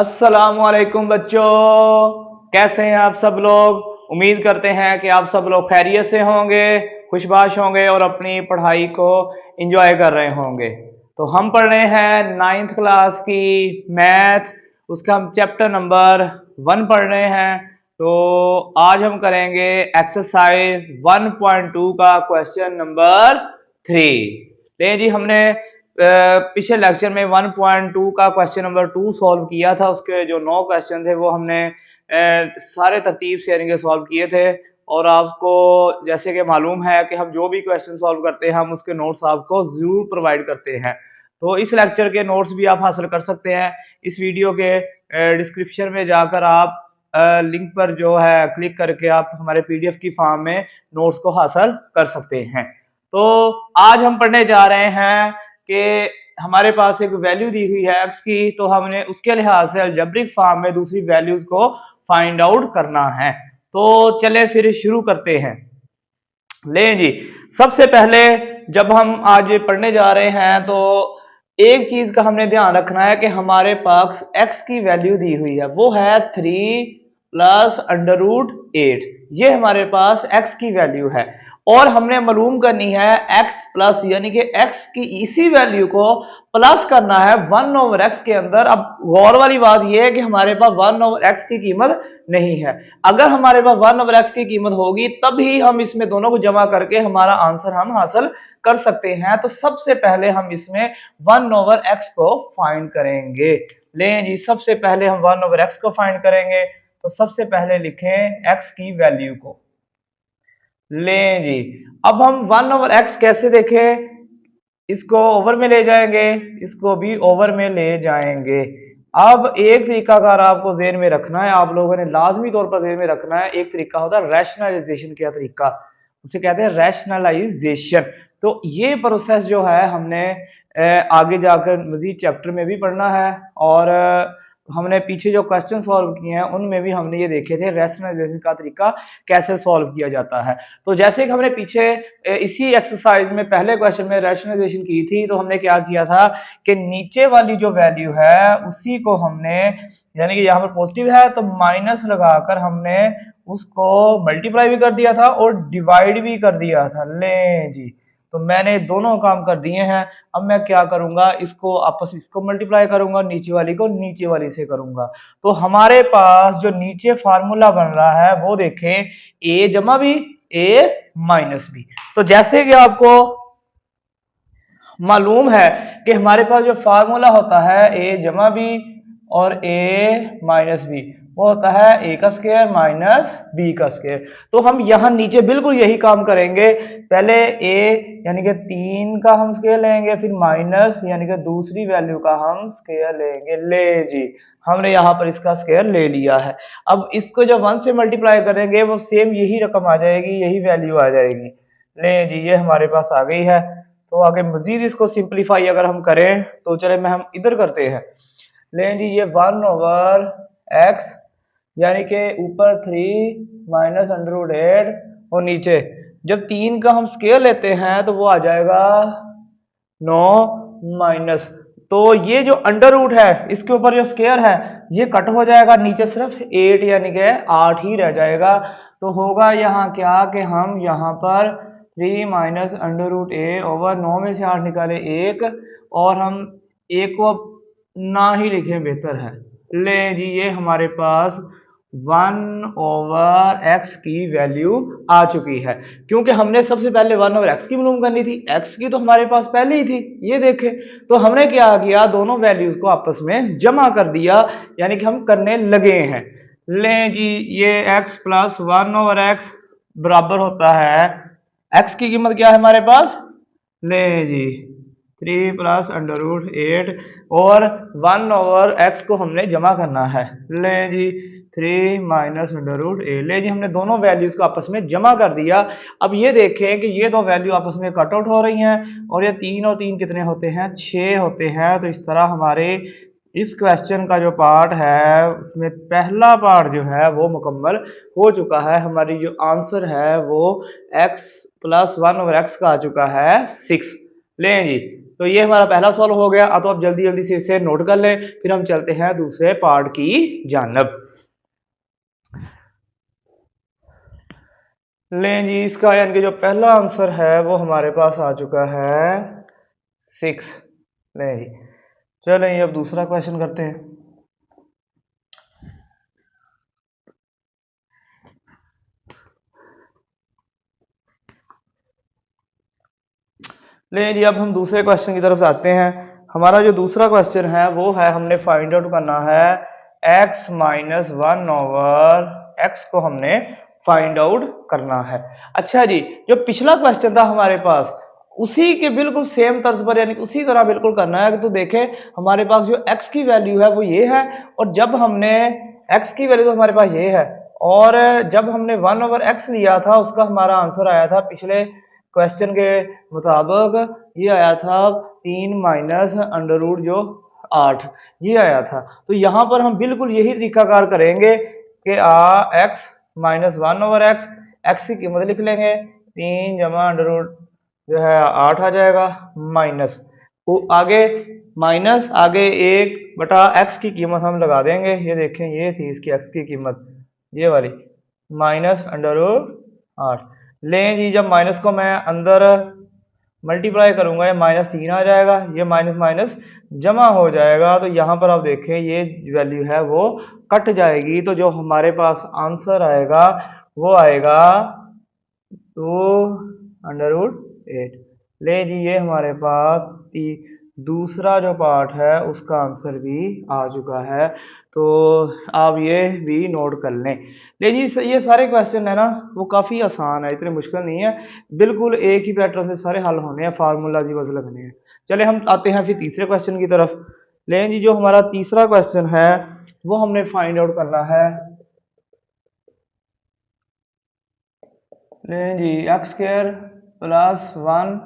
अस्सलामुअलैकुम बच्चों, कैसे हैं आप सब लोग। उम्मीद करते हैं कि आप सब लोग खैरियत से होंगे, खुशबाश होंगे और अपनी पढ़ाई को एंजॉय कर रहे होंगे। तो हम पढ़ रहे हैं नाइन्थ क्लास की मैथ, उसका हम चैप्टर नंबर 1 पढ़ रहे हैं। तो आज हम करेंगे एक्सरसाइज 1.2 का क्वेश्चन नंबर 3। ले जी, हमने पिछले लेक्चर में 1.2 का क्वेश्चन नंबर 2 सॉल्व किया था। उसके जो 9 क्वेश्चन थे वो हमने सारे तरतीब से यानी कि सॉल्व किए थे। और आपको जैसे कि मालूम है कि हम जो भी क्वेश्चन सॉल्व करते हैं हम उसके नोट्स आपको जरूर प्रोवाइड करते हैं। तो इस लेक्चर के नोट्स भी आप हासिल कर सकते हैं। इस वीडियो के डिस्क्रिप्शन में जाकर आप लिंक पर जो है क्लिक करके आप हमारे पीडीएफ की फॉर्म में नोट्स को हासिल कर सकते हैं। तो आज हम पढ़ने जा रहे हैं कि हमारे पास एक वैल्यू दी हुई है एक्स की, तो हमने उसके लिहाज से अलजेब्रिक फॉर्म में दूसरी वैल्यूज को फाइंड आउट करना है। तो चले फिर शुरू करते हैं। लें जी, सबसे पहले जब हम आज पढ़ने जा रहे हैं तो एक चीज का हमने ध्यान रखना है कि हमारे पास x की वैल्यू दी हुई है, वो है 3 प्लस अंडर रूट 8। ये हमारे पास x की वैल्यू है और हमने मालूम करनी है x प्लस यानी कि x की इसी वैल्यू को प्लस करना है 1 ओवर x के अंदर। अब गौर वाली बात यह है कि हमारे पास 1 ओवर x की कीमत नहीं है। अगर हमारे पास 1 ओवर x की कीमत होगी तभी हम इसमें दोनों को जमा करके हमारा आंसर हम हासिल कर सकते हैं। तो सबसे पहले हम इसमें 1 ओवर x को फाइंड करेंगे। लें जी, सबसे पहले हम 1 ओवर x को फाइंड करेंगे। तो सबसे पहले लिखें x की वैल्यू को। लें जी, अब हम 1 ओवर x कैसे देखें, इसको ओवर में ले जाएंगे, इसको भी ओवर में ले जाएंगे। अब एक तरीका अगर आपको ज़हन में रखना है, आप लोगों ने लाजमी तौर पर ज़हन में रखना है, एक तरीका होता है रैशनलाइजेशन का तरीका, उसे कहते हैं रैशनलाइजेशन। तो ये प्रोसेस जो है हमने आगे जाकर मजीद चैप्टर में भी पढ़ना है और हमने पीछे जो क्वेश्चन सॉल्व किए हैं उनमें भी हमने ये देखे थे रैशनलाइजेशन का तरीका कैसे सॉल्व किया जाता है। तो जैसे कि हमने पीछे इसी एक्सरसाइज में पहले क्वेश्चन में रैशनलाइजेशन की थी, तो हमने क्या किया था कि नीचे वाली जो वैल्यू है उसी को हमने, यानी कि यहाँ पर पॉजिटिव है तो माइनस लगाकर हमने उसको मल्टीप्लाई भी कर दिया था और डिवाइड भी कर दिया था। ले जी, तो मैंने दोनों काम कर दिए हैं। अब मैं क्या करूंगा, इसको आपस में इसको मल्टीप्लाई करूंगा, नीचे वाली को नीचे वाली से करूंगा। तो हमारे पास जो नीचे फार्मूला बन रहा है वो देखें, ए जमा बी ए माइनस बी। तो जैसे कि आपको मालूम है कि हमारे पास जो फार्मूला होता है ए जमा बी और ए माइनस बी, वो होता है ए का स्क्वायर माइनस बी का स्क्वायर। तो हम यहां नीचे बिल्कुल यही काम करेंगे। पहले ए यानी कि 3 का हम स्क्वायर लेंगे, फिर माइनस यानी कि दूसरी वैल्यू का हम स्क्वायर लेंगे। ले जी, हमने यहाँ पर इसका स्क्वायर ले लिया है। अब इसको जब 1 से मल्टीप्लाई करेंगे वो सेम यही रकम आ जाएगी, यही वैल्यू आ जाएगी। ले जी, ये हमारे पास आ गई है। तो आगे मजीद इसको सिंप्लीफाई अगर हम करें तो चले मैं हम इधर करते हैं। लें जी, ये 1 ओवर x यानी कि ऊपर 3 माइनस अंडर रूट 8 और नीचे जब 3 का हम स्क्वायर लेते हैं तो वो आ जाएगा 9 माइनस। तो ये जो अंडर रूट है इसके ऊपर जो स्क्वायर है ये कट हो जाएगा, नीचे सिर्फ 8 यानी कि 8 ही रह जाएगा। तो होगा यहाँ क्या कि हम यहाँ पर 3 माइनस अंडर रूट ए ओवर 9 में से 8 निकाले 1 और हम ए को ना ही लिखें बेहतर है। ले जी, ये हमारे पास 1 ओवर x की वैल्यू आ चुकी है, क्योंकि हमने सबसे पहले 1 ओवर x की मालूम करनी थी। x की तो हमारे पास पहले ही थी, ये देखें। तो हमने क्या किया, दोनों वैल्यूज को आपस में जमा कर दिया, यानी कि हम करने लगे हैं। लें जी, ये x प्लस 1 ओवर x बराबर होता है, x की कीमत क्या है हमारे पास, ले जी 3 प्लस अंडर रूट 8 और 1 ओवर x को हमने जमा करना है। ले जी 3 माइनस अंडर रूट ए। ले जी, हमने दोनों वैल्यूज को आपस में जमा कर दिया। अब ये देखें कि ये दो वैल्यू आपस में कट आउट हो रही हैं और ये 3 और 3 कितने होते हैं, 6 होते हैं। तो इस तरह हमारे इस क्वेश्चन का जो पार्ट है उसमें पहला पार्ट जो है वो मुकम्मल हो चुका है। हमारी जो आंसर है वो x प्लस 1 ओवर x का आ चुका है 6। लें जी, तो ये हमारा पहला सॉल्व हो गया। तो आप जल्दी जल्दी से इसे नोट कर लें, फिर हम चलते हैं दूसरे पार्ट की जानब। लें जी, इसका यानी कि जो पहला आंसर है वो हमारे पास आ चुका है 6। लें जी, चलें अब दूसरा क्वेश्चन करते हैं। लें जी, अब हम दूसरे क्वेश्चन की तरफ आते हैं। हमारा जो दूसरा क्वेश्चन है वो है, हमने फाइंड आउट करना है x माइनस 1/x को हमने फाइंड आउट करना है। अच्छा जी, जो पिछला क्वेश्चन था हमारे पास उसी के बिल्कुल सेम तर्ज पर, यानी उसी तरह बिल्कुल करना है। तो देखें हमारे पास जो x की वैल्यू है वो ये है, और जब हमने x की वैल्यू तो हमारे पास ये है, और जब हमने 1/x लिया था उसका हमारा आंसर आया था पिछले क्वेश्चन के मुताबिक ये आया था 3 माइनस अंडर रूट जो 8 ये आया था। तो यहाँ पर हम बिल्कुल यही तरीकाकार करेंगे कि x माइनस 1/x, x की कीमत लिख लेंगे 3 जमा अंडर रूट जो है 8 आ जाएगा, माइनस आगे माइनस आगे 1/x की कीमत हम लगा देंगे। ये देखें ये थी इसकी x की कीमत, ये वाली माइनस अंडर रूट 8। लें जी, जब माइनस को मैं अंदर मल्टीप्लाई करूंगा ये -3 आ जाएगा, ये माइनस माइनस जमा हो जाएगा। तो यहाँ पर आप देखें ये वैल्यू है वो कट जाएगी, तो जो हमारे पास आंसर आएगा वो आएगा 2√8। ले जी, ये हमारे पास दूसरा जो पार्ट है उसका आंसर भी आ चुका है। तो आप ये भी नोट कर लें। ले जी, ये सारे क्वेश्चन है ना वो काफ़ी आसान है, इतने मुश्किल नहीं है, बिल्कुल एक ही पैटर्न से सारे हल होने हैं, फार्मूला जी बस लगने हैं। चले हम आते हैं फिर तीसरे क्वेश्चन की तरफ। ले जी, जो हमारा तीसरा क्वेश्चन है वो हमने फाइंड आउट करना है। ले जी, x² + 1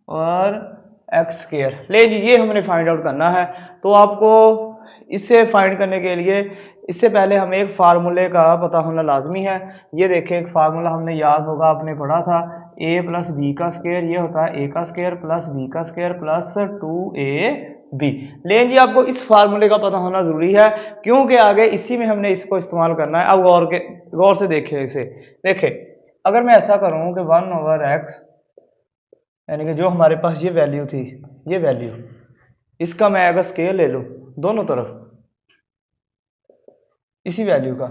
और x²। ले जी, ये हमने फाइंड आउट करना है। तो आपको इससे फाइंड करने के लिए इससे पहले हमें एक फार्मूले का पता होना लाजमी है। ये देखें, एक फार्मूला हमने याद होगा, आपने पढ़ा था a + b का स्क्वायर, ये होता है a का स्क्वायर प्लस b का स्क्वायर प्लस 2ab। लेकिन जी आपको इस फार्मूले का पता होना जरूरी है, क्योंकि आगे इसी में हमने इसको इस्तेमाल करना है। अब गौर से देखें इसे। देखें, अगर मैं ऐसा करूं कि 1/x यानी कि जो हमारे पास ये वैल्यू थी, ये वैल्यू, इसका मैं अगर स्केल ले लूं दोनों तरफ इसी वैल्यू का,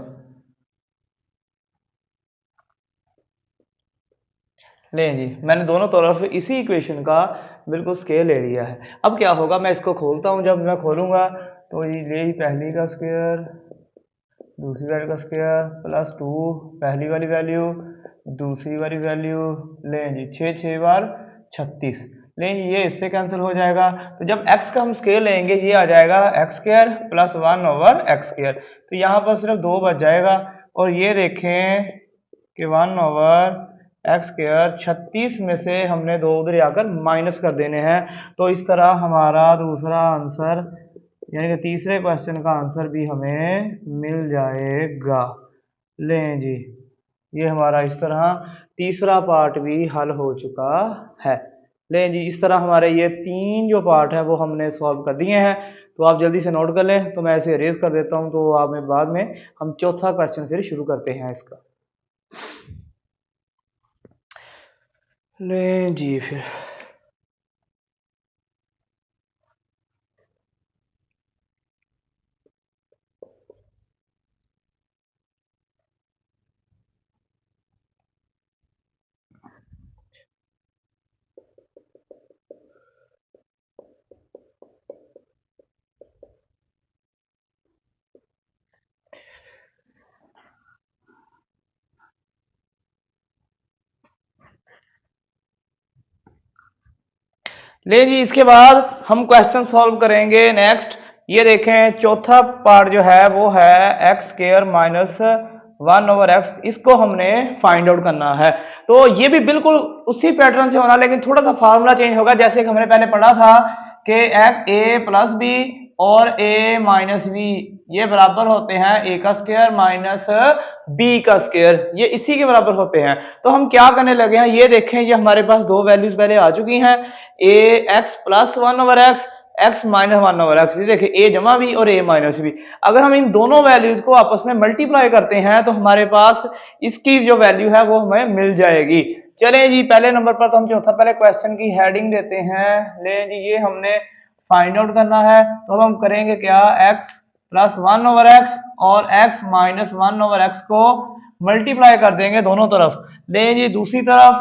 लें जी मैंने दोनों तरफ इसी इक्वेशन का बिल्कुल स्केल ले लिया है। अब क्या होगा, मैं इसको खोलता हूं, जब मैं खोलूंगा तो ये पहली का स्क्वायर दूसरी वैल्यू का स्क्वायर प्लस 2 पहली वाली वैल्यू दूसरी वाली वैल्यू, लें जी 6 6 बार 36। लें जी, ये इससे कैंसिल हो जाएगा। तो जब x का हम स्केल लेंगे ये आ जाएगा x² + 1/x²। तो यहाँ पर सिर्फ 2 बच जाएगा, और ये देखें कि 1/x², 36 में से हमने 2 उधर आकर माइनस कर देने हैं। तो इस तरह हमारा दूसरा आंसर यानी कि तीसरे क्वेश्चन का आंसर भी हमें मिल जाएगा। लें जी, ये हमारा इस तरह तीसरा पार्ट भी हल हो चुका है। लें जी, इस तरह हमारे ये 3 जो पार्ट है वो हमने सॉल्व कर दिए हैं। तो आप जल्दी से नोट कर लें, तो मैं इसे इरेज कर देता हूं, तो आप में बाद में हम चौथा क्वेश्चन फिर शुरू करते हैं इसका। लें जी, फिर ले जी, इसके बाद हम क्वेश्चन सॉल्व करेंगे नेक्स्ट। ये देखें, चौथा पार्ट जो है वो है x² - 1/x, इसको हमने फाइंड आउट करना है। तो ये भी बिल्कुल उसी पैटर्न से होना, लेकिन थोड़ा सा फार्मूला चेंज होगा। जैसे कि हमने पहले पढ़ा था कि a + b और a माइनस बी ये बराबर होते हैं a का स्क्वायर माइनस b का स्क्वायर, ये इसी के बराबर होते हैं। तो हम क्या करने लगे हैं, ये देखें, ये हमारे पास दो वैल्यूज पहले आ चुकी हैं, a x plus one over x, x minus one over x. ये देखिए a जमा भी और a माइनस भी। अगर हम इन दोनों वैल्यूज को आपस में मल्टीप्लाई करते हैं तो हमारे पास इसकी जो वैल्यू है वो हमें मिल जाएगी। चलें जी, पहले नंबर पर तो हम चौथा पहले क्वेश्चन की हेडिंग देते हैं। ले जी, ये हमने फाइंड आउट करना है, तो हम करेंगे क्या, x plus one over x और x minus one over x को मल्टीप्लाई कर देंगे दोनों तरफ। ले जी, दूसरी तरफ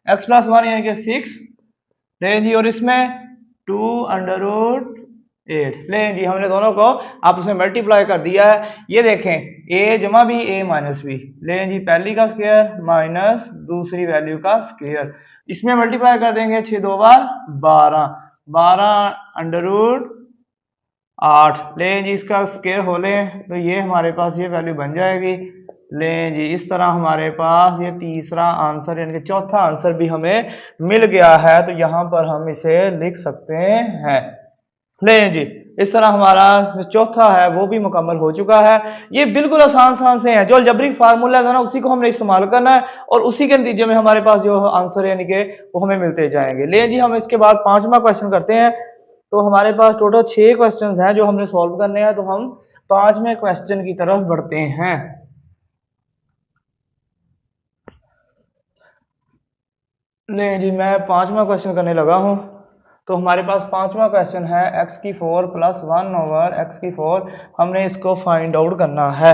x प्लस वन यानी कि 6, ले जी, और इसमें 2 अंडर रूट 8। ले जी, हमने दोनों को आपस में मल्टीप्लाई कर दिया है। ये देखें, a जमा भी a माइनस बी, ले जी, पहली का स्क्वायर माइनस दूसरी वैल्यू का स्क्वायर, इसमें मल्टीप्लाई कर देंगे 6 दो बार 12, 12 अंडर रूट 8। ले जी, इसका स्क्वायर हो लें तो ये हमारे पास ये वैल्यू बन जाएगी। ले जी, इस तरह हमारे पास ये तीसरा आंसर यानी कि चौथा आंसर भी हमें मिल गया है, तो यहां पर हम इसे लिख सकते हैं। ले जी, इस तरह हमारा चौथा है वो भी मुकम्मल हो चुका है। ये बिल्कुल आसान से हैं, जो अलजेब्रिक फार्मूला है ना उसी को हमने इस्तेमाल करना है और उसी के नतीजे में हमारे पास जो आंसर यानी कि वो हमें मिलते जाएंगे। ले जी, हम इसके बाद पांचवा क्वेश्चन करते हैं। तो हमारे पास टोटल 6 क्वेश्चंस हैं जो हमने सॉल्व करने हैं, तो हम पांचवें क्वेश्चन की तरफ बढ़ते हैं। ले जी, मैं पांचवा क्वेश्चन करने लगा हूं। तो हमारे पास पांचवा क्वेश्चन है x की 4 प्लस वन ओवर एक्स की 4, हमने इसको फाइंड आउट करना है।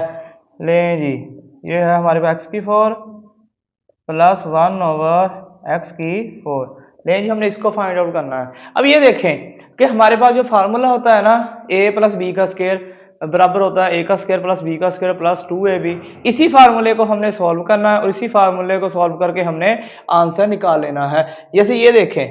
ले जी, ये है हमारे पास x की 4 प्लस वन ओवर एक्स की 4। ले जी, हमने इसको फाइंड आउट करना है। अब ये देखें कि हमारे पास जो फार्मूला होता है ना, a प्लस बी का स्क्वायर बराबर होता है a का स्क्वायर प्लस b का स्क्वायर प्लस 2ab, इसी फार्मूले को हमने सॉल्व करना है और इसी फार्मूले को सॉल्व करके हमने आंसर निकाल लेना है। जैसे ये देखें,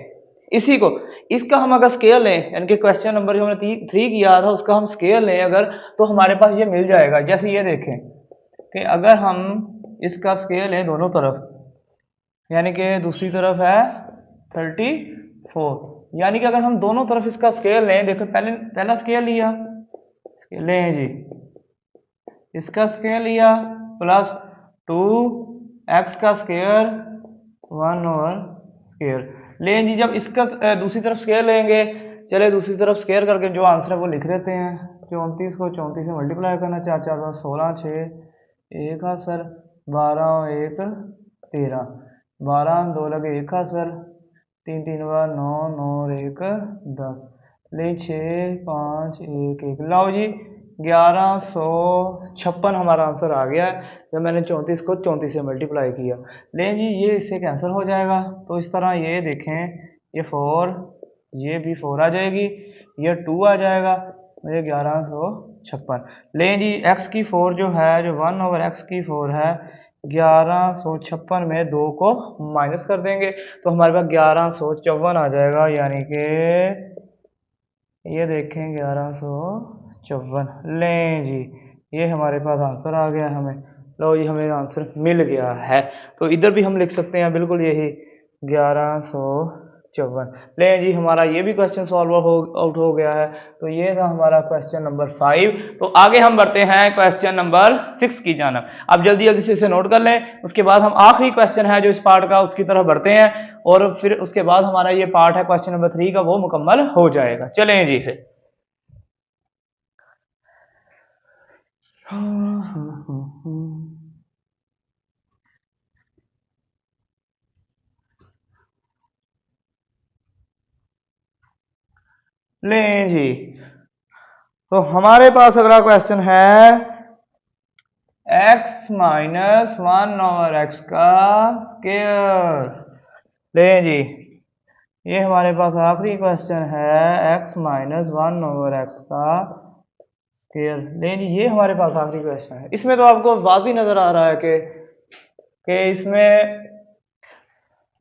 इसी को, इसका हम अगर स्केल लें, यानी कि क्वेश्चन नंबर जो हमने 3 किया था उसका हम स्केल लें अगर, तो हमारे पास ये मिल जाएगा। जैसे ये देखें कि अगर हम इसका स्केल लें दोनों तरफ, यानी कि दूसरी तरफ है 34, यानी कि अगर हम दोनों तरफ इसका स्केल लें, देखो पहला स्केल लिया, लें जी, इसका स्केल लिया प्लस 2x का स्क्वायर 1 ओवर स्क्वायर। लें जी, जब इसका दूसरी तरफ स्क्वायर लेंगे, चले दूसरी तरफ स्क्वायर करके जो आंसर है वो लिख देते हैं। 34 को 34 से मल्टीप्लाई करना, 4 4 बार 16, 6 1 का सर 12 और 1 13, 12 2 लगे 1 का सर 3 3 बार 9 9 और 1 10, ले 6 5 1 1, लाओ जी 1156 हमारा आंसर आ गया है जब मैंने 34 को 34 से मल्टीप्लाई किया। लें जी, ये इससे कैंसिल हो जाएगा, तो इस तरह ये देखें, ये 4, ये भी 4 आ जाएगी, ये 2 आ जाएगा, ये 1156। लें जी, x की 4 जो है, जो 1 ओवर x की 4 है, 1156 में 2 को माइनस कर देंगे तो हमारे पास 1154 आ जाएगा, यानी कि ये देखें 1154। लें जी, ये हमारे पास आंसर आ गया हमें। लो जी, हमें आंसर मिल गया है, तो इधर भी हम लिख सकते हैं बिल्कुल यही 1154। लें जी, हमारा ये भी क्वेश्चन सॉल्व आउट हो गया है। तो ये था हमारा क्वेश्चन नंबर 5। तो आगे हम बढ़ते हैं क्वेश्चन नंबर 6 की जानब। अब जल्दी जल्दी से इसे नोट कर लें, उसके बाद हम आखिरी क्वेश्चन है जो इस पार्ट का उसकी तरफ बढ़ते हैं और फिर उसके बाद हमारा ये पार्ट है क्वेश्चन नंबर 3 का, वो मुकम्मल हो जाएगा। चलें जी फिर। लें जी, तो हमारे पास अगला क्वेश्चन है x माइनस 1 ओवर एक्स का स्क्वायर। लें जी, ये हमारे पास आखिरी क्वेश्चन है x माइनस 1 ओवर एक्स का स्क्वायर। लें जी, ये हमारे पास आखिरी क्वेश्चन है। इसमें तो आपको वाज़ी नजर आ रहा है कि इसमें,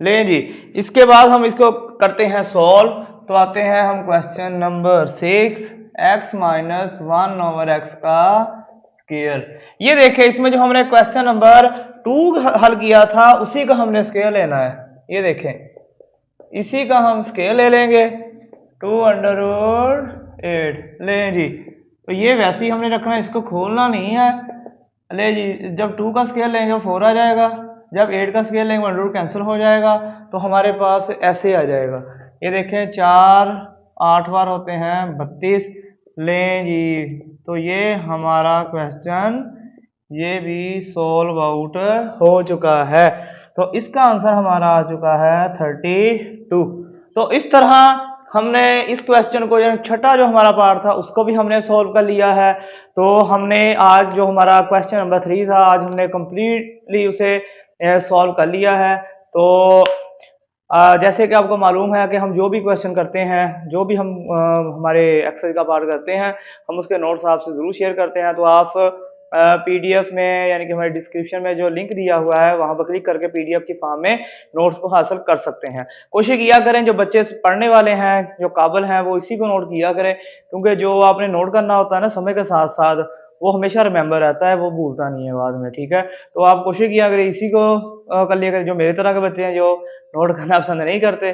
लें जी, इसके बाद हम इसको करते हैं सॉल्व। तो आते हैं हम question number 6, x minus 1 over x का स्क्वायर। ये देखें, इसमें जो हमने क्वेश्चन नंबर 2 हल किया था उसी का हमने स्क्वायर लेना है। ये देखें, इसी का हम स्क्वायर ले लेंगे, 2 अंडर रूट 8 ले जी। तो ये वैसे ही हमने रखना है, इसको खोलना नहीं है। ले जी, जब 2 का स्केयर लेंगे 4 आ जाएगा, जब 8 का स्केयर लेंगे 1 कैंसिल हो जाएगा, तो हमारे पास ऐसे आ जाएगा। ये देखें 4 8 बार होते हैं 32। लें जी, तो ये हमारा क्वेश्चन ये भी सॉल्व आउट हो चुका है। तो इसका आंसर हमारा आ चुका है 32। तो इस तरह हमने इस क्वेश्चन को, छठा जो हमारा पार्ट था उसको भी हमने सॉल्व कर लिया है। तो हमने आज जो हमारा क्वेश्चन नंबर 3 था, आज हमने कंप्लीटली उसे सॉल्व कर लिया है। तो जैसे कि आपको मालूम है कि हम जो भी क्वेश्चन करते हैं, जो भी हम हमारे एक्सरसाइज का पार्ट करते हैं, हम उसके नोट्स आपसे ज़रूर शेयर करते हैं। तो आप पीडीएफ में, यानी कि हमारे डिस्क्रिप्शन में जो लिंक दिया हुआ है वहां पर क्लिक करके पीडीएफ की फॉर्म में नोट्स को हासिल कर सकते हैं। कोशिश किया करें, जो बच्चे पढ़ने वाले हैं, जो काबिल हैं, वो इसी को नोट किया करें, क्योंकि जो आपने नोट करना होता है ना समय के साथ साथ, वो हमेशा रिमेंबर रहता है, वो भूलता नहीं है बाद में। ठीक है, तो आप कोशिश किया करें इसी को कर लिया करें। जो मेरे तरह के बच्चे हैं जो नोट करना पसंद नहीं करते,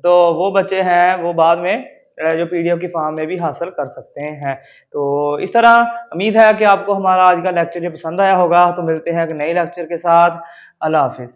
तो वो बच्चे हैं वो बाद में जो पीडीएफ की फॉर्म में भी हासिल कर सकते हैं। तो इस तरह उम्मीद है कि आपको हमारा आज का लेक्चर जो पसंद आया होगा। तो मिलते हैं एक नए लेक्चर के साथ। अल्लाह हाफिज।